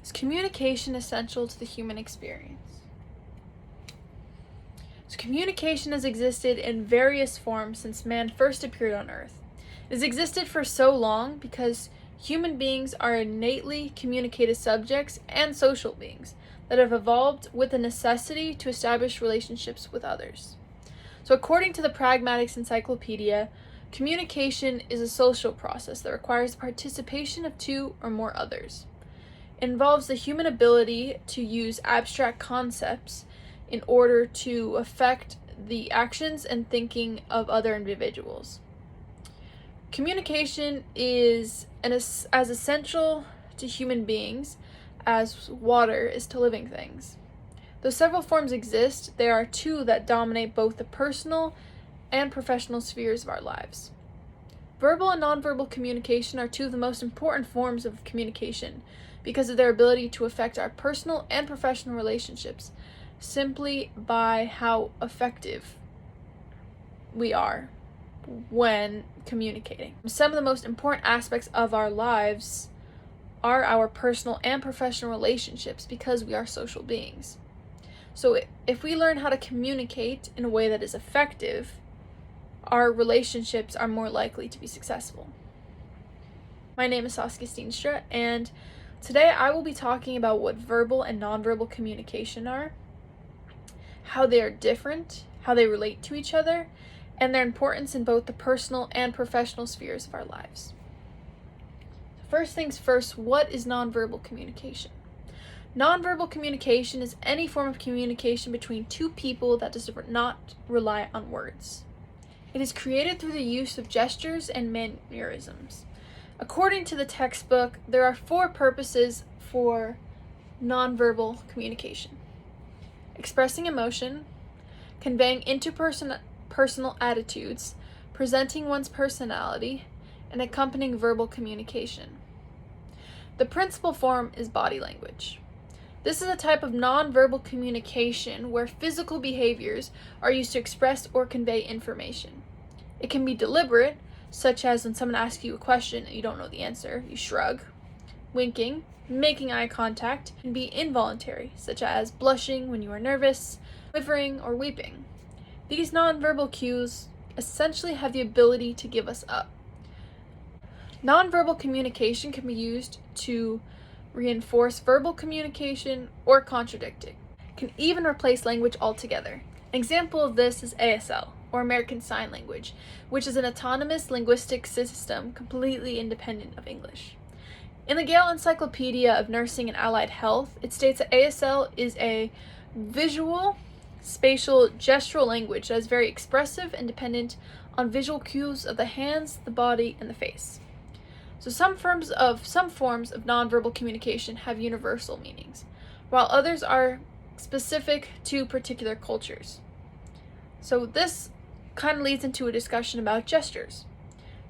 Is communication essential to the human experience? So communication has existed in various forms since man first appeared on Earth. It has existed for so long because human beings are innately communicative subjects and social beings that have evolved with the necessity to establish relationships with others. So according to the Pragmatics Encyclopedia, communication is a social process that requires the participation of two or more others. It involves the human ability to use abstract concepts in order to affect the actions and thinking of other individuals. Communication is as essential to human beings as water is to living things. Though several forms exist, there are two that dominate both the personal and professional spheres of our lives. Verbal and nonverbal communication are two of the most important forms of communication because of their ability to affect our personal and professional relationships simply by how effective we are when communicating. Some of the most important aspects of our lives are our personal and professional relationships because we are social beings. So if we learn how to communicate in a way that is effective, our relationships are more likely to be successful. My name is Saskia Steenstra, and today I will be talking about what verbal and nonverbal communication are, how they are different, how they relate to each other, and their importance in both the personal and professional spheres of our lives. First things first, what is nonverbal communication? Nonverbal communication is any form of communication between two people that does not rely on words. It is created through the use of gestures and mannerisms. According to the textbook, there are 4 purposes for nonverbal communication: expressing emotion, conveying interpersonal attitudes, presenting one's personality, and accompanying verbal communication. The principal form is body language. This is a type of nonverbal communication where physical behaviors are used to express or convey information. It can be deliberate, such as when someone asks you a question and you don't know the answer, you shrug. Winking, making eye contact, can be involuntary, such as blushing when you are nervous, quivering, or weeping. These nonverbal cues essentially have the ability to give us up. Nonverbal communication can be used to reinforce verbal communication or contradict it. It can even replace language altogether. An example of this is ASL, or American Sign Language, which is an autonomous linguistic system completely independent of English. In the Gale Encyclopedia of Nursing and Allied Health, it states that ASL is a visual, spatial, gestural language that is very expressive and dependent on visual cues of the hands, the body, and the face. So some forms of nonverbal communication have universal meanings, while others are specific to particular cultures. So this kind of leads into a discussion about gestures.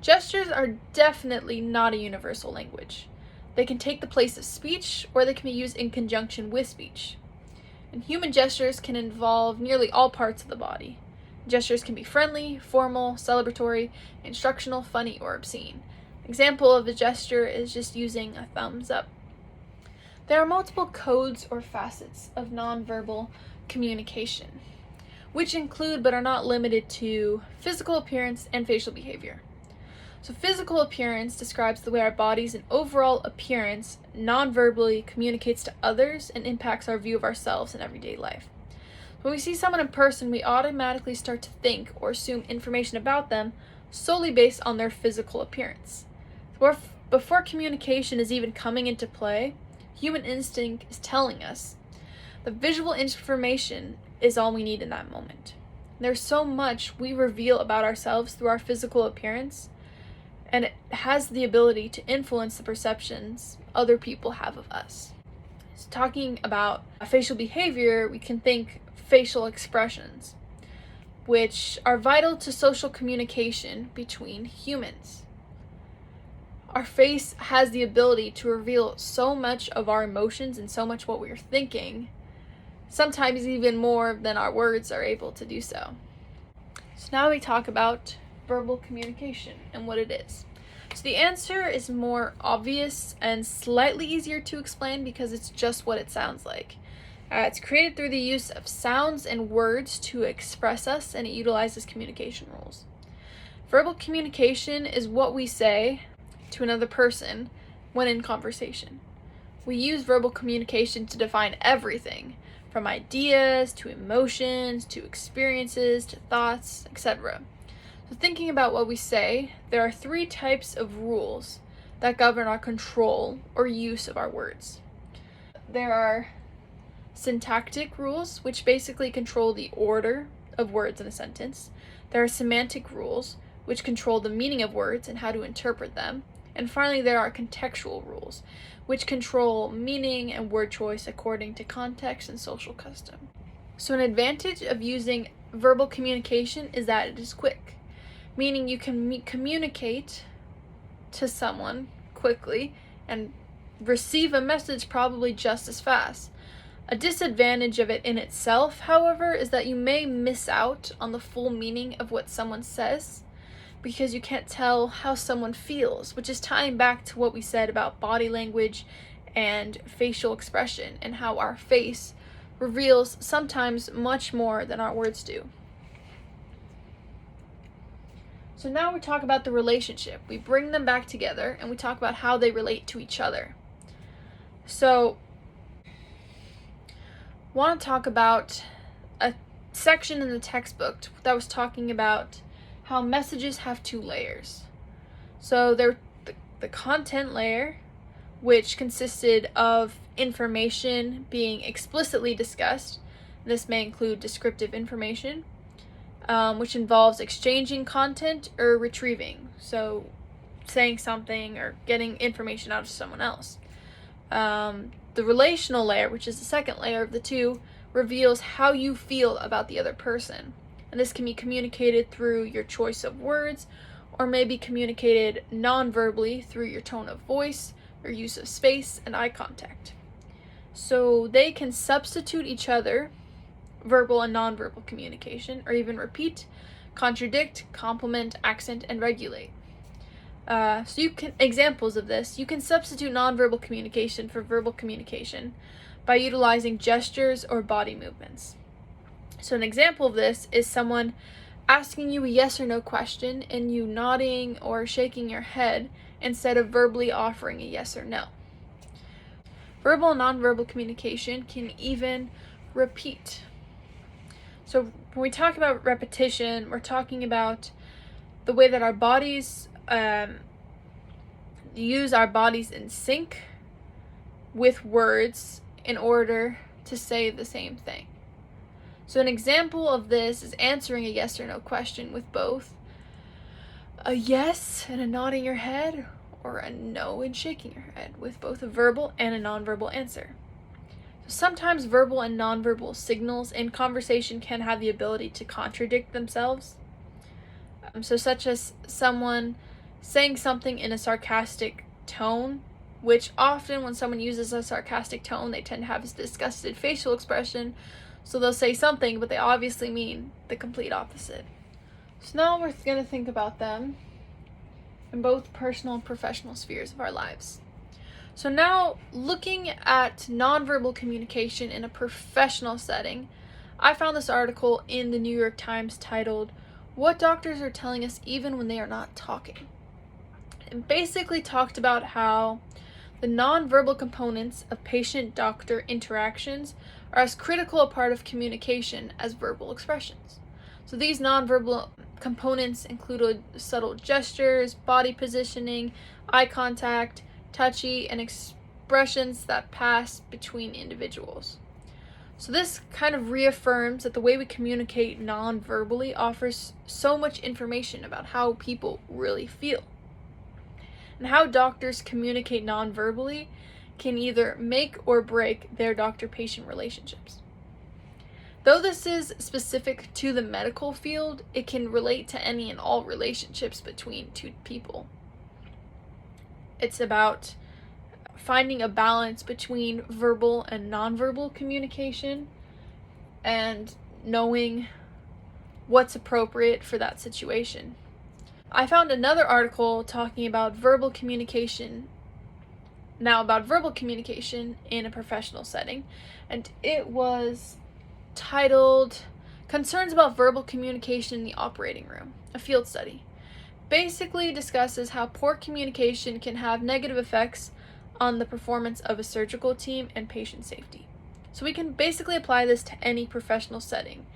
Gestures are definitely not a universal language. They can take the place of speech, or they can be used in conjunction with speech. And human gestures can involve nearly all parts of the body. Gestures can be friendly, formal, celebratory, instructional, funny, or obscene. Example of a gesture is just using a thumbs up. There are multiple codes or facets of nonverbal communication, which include but are not limited to physical appearance and facial behavior. So physical appearance describes the way our bodies and overall appearance nonverbally communicates to others and impacts our view of ourselves in everyday life. When we see someone in person, we automatically start to think or assume information about them solely based on their physical appearance. Before communication is even coming into play, human instinct is telling us the visual information is all we need in that moment. There's so much we reveal about ourselves through our physical appearance, and it has the ability to influence the perceptions other people have of us. So talking about facial behavior, we can think facial expressions, which are vital to social communication between humans. Our face has the ability to reveal so much of our emotions and so much what we're thinking, sometimes even more than our words are able to do so. So now we talk about verbal communication and what it is. So the answer is more obvious and slightly easier to explain because it's just what it sounds like. It's created through the use of sounds and words to express us, and it utilizes communication rules. Verbal communication is what we say to another person when in conversation. We use verbal communication to define everything, from ideas to emotions to experiences to thoughts, etc. So thinking about what we say, there are 3 types of rules that govern our control or use of our words. There are syntactic rules, which basically control the order of words in a sentence. There are semantic rules, which control the meaning of words and how to interpret them. And finally, there are contextual rules, which control meaning and word choice according to context and social custom. So an advantage of using verbal communication is that it is quick, meaning you can communicate to someone quickly and receive a message probably just as fast. A disadvantage of it in itself, however, is that you may miss out on the full meaning of what someone says because you can't tell how someone feels, which is tying back to what we said about body language and facial expression and how our face reveals sometimes much more than our words do. So now we talk about the relationship. We bring them back together and we talk about how they relate to each other. So I want to talk about a section in the textbook that was talking about how messages have 2 layers. So there the content layer, which consisted of information being explicitly discussed. This may include descriptive information, which involves exchanging content or retrieving, so saying something or getting information out of someone else. The relational layer, which is the second layer of the 2, reveals how you feel about the other person. And this can be communicated through your choice of words, or may be communicated non-verbally through your tone of voice, or use of space and eye contact. So they can substitute each other, verbal and non-verbal communication, or even repeat, contradict, complement, accent, and regulate. So you can examples of this. You can substitute non-verbal communication for verbal communication by utilizing gestures or body movements. So an example of this is someone asking you a yes or no question and you nodding or shaking your head instead of verbally offering a yes or no. Verbal and nonverbal communication can even repeat. So when we talk about repetition, we're talking about the way that our bodies use our bodies in sync with words in order to say the same thing. So an example of this is answering a yes or no question with both a yes and a nodding your head, or a no and shaking your head, with both a verbal and a nonverbal answer. So sometimes verbal and nonverbal signals in conversation can have the ability to contradict themselves. So such as someone saying something in a sarcastic tone, which often when someone uses a sarcastic tone, they tend to have this disgusted facial expression. So they'll say something, but they obviously mean the complete opposite. So now we're going to think about them in both personal and professional spheres of our lives. So now, looking at nonverbal communication in a professional setting, I found this article in the New York Times titled, "What Doctors Are Telling Us Even When They Are Not Talking." It basically talked about how the nonverbal components of patient-doctor interactions are as critical a part of communication as verbal expressions. So these nonverbal components included subtle gestures, body positioning, eye contact, touchy, and expressions that pass between individuals. So this kind of reaffirms that the way we communicate non-verbally offers so much information about how people really feel. And how doctors communicate non-verbally can either make or break their doctor-patient relationships. Though this is specific to the medical field, it can relate to any and all relationships between 2 people. It's about finding a balance between verbal and nonverbal communication and knowing what's appropriate for that situation. I found another article talking about verbal communication in a professional setting, and it was titled Concerns About Verbal Communication in the Operating Room, a field study. Basically discusses how poor communication can have negative effects on the performance of a surgical team and patient safety. So we can basically apply this to any professional setting.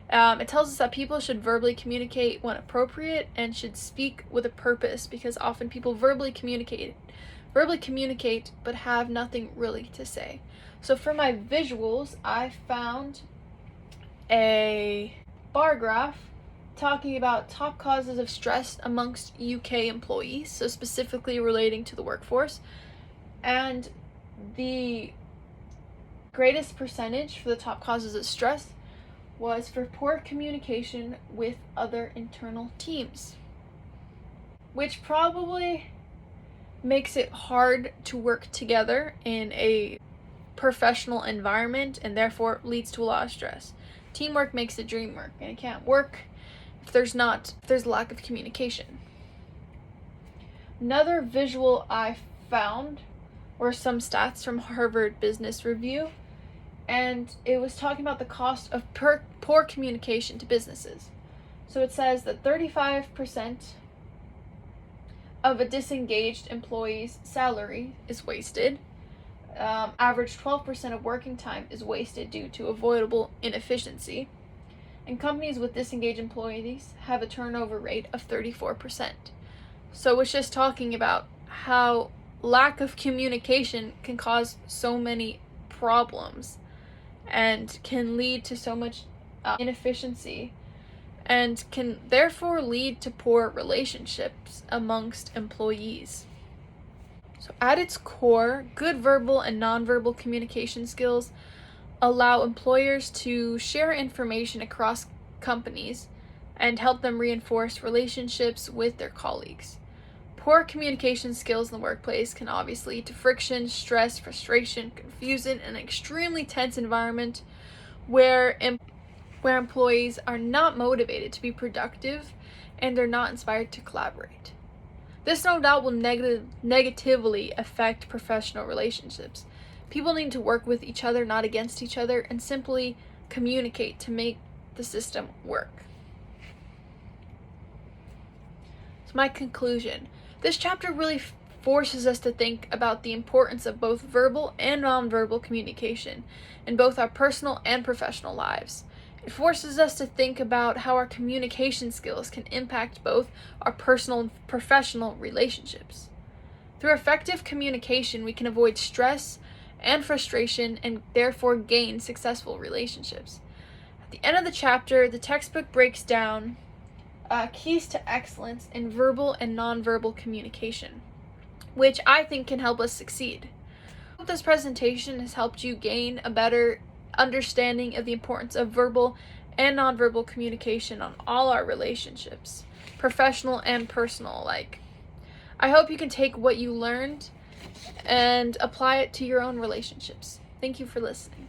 It tells us that people should verbally communicate when appropriate and should speak with a purpose, because often people verbally communicate but have nothing really to say. So for my visuals, I found a bar graph talking about top causes of stress amongst UK employees, so specifically relating to the workforce, and the greatest percentage for the top causes of stress was for poor communication with other internal teams, which probably makes it hard to work together in a professional environment and therefore leads to a lot of stress. Teamwork makes the dream work, and it can't work if there's lack of communication. Another visual I found were some stats from Harvard Business Review, and it was talking about the cost of poor communication to businesses. So it says that 35% of a disengaged employee's salary is wasted. Average 12% of working time is wasted due to avoidable inefficiency. And companies with disengaged employees have a turnover rate of 34%. So it's just talking about how lack of communication can cause so many problems and can lead to so much inefficiency, and can therefore lead to poor relationships amongst employees. So at its core, good verbal and nonverbal communication skills allow employers to share information across companies and help them reinforce relationships with their colleagues. Poor communication skills in the workplace can obviously lead to friction, stress, frustration, confusion, and an extremely tense environment where employees are not motivated to be productive and they're not inspired to collaborate. This no doubt will negatively affect professional relationships. People need to work with each other, not against each other, and simply communicate to make the system work. So my conclusion. This chapter really forces us to think about the importance of both verbal and nonverbal communication in both our personal and professional lives. It forces us to think about how our communication skills can impact both our personal and professional relationships. Through effective communication, we can avoid stress and frustration and therefore gain successful relationships. At the end of the chapter, the textbook breaks down keys to excellence in verbal and nonverbal communication, which I think can help us succeed. I hope this presentation has helped you gain a better understanding of the importance of verbal and nonverbal communication on all our relationships, professional and personal alike. I hope you can take what you learned and apply it to your own relationships. Thank you for listening.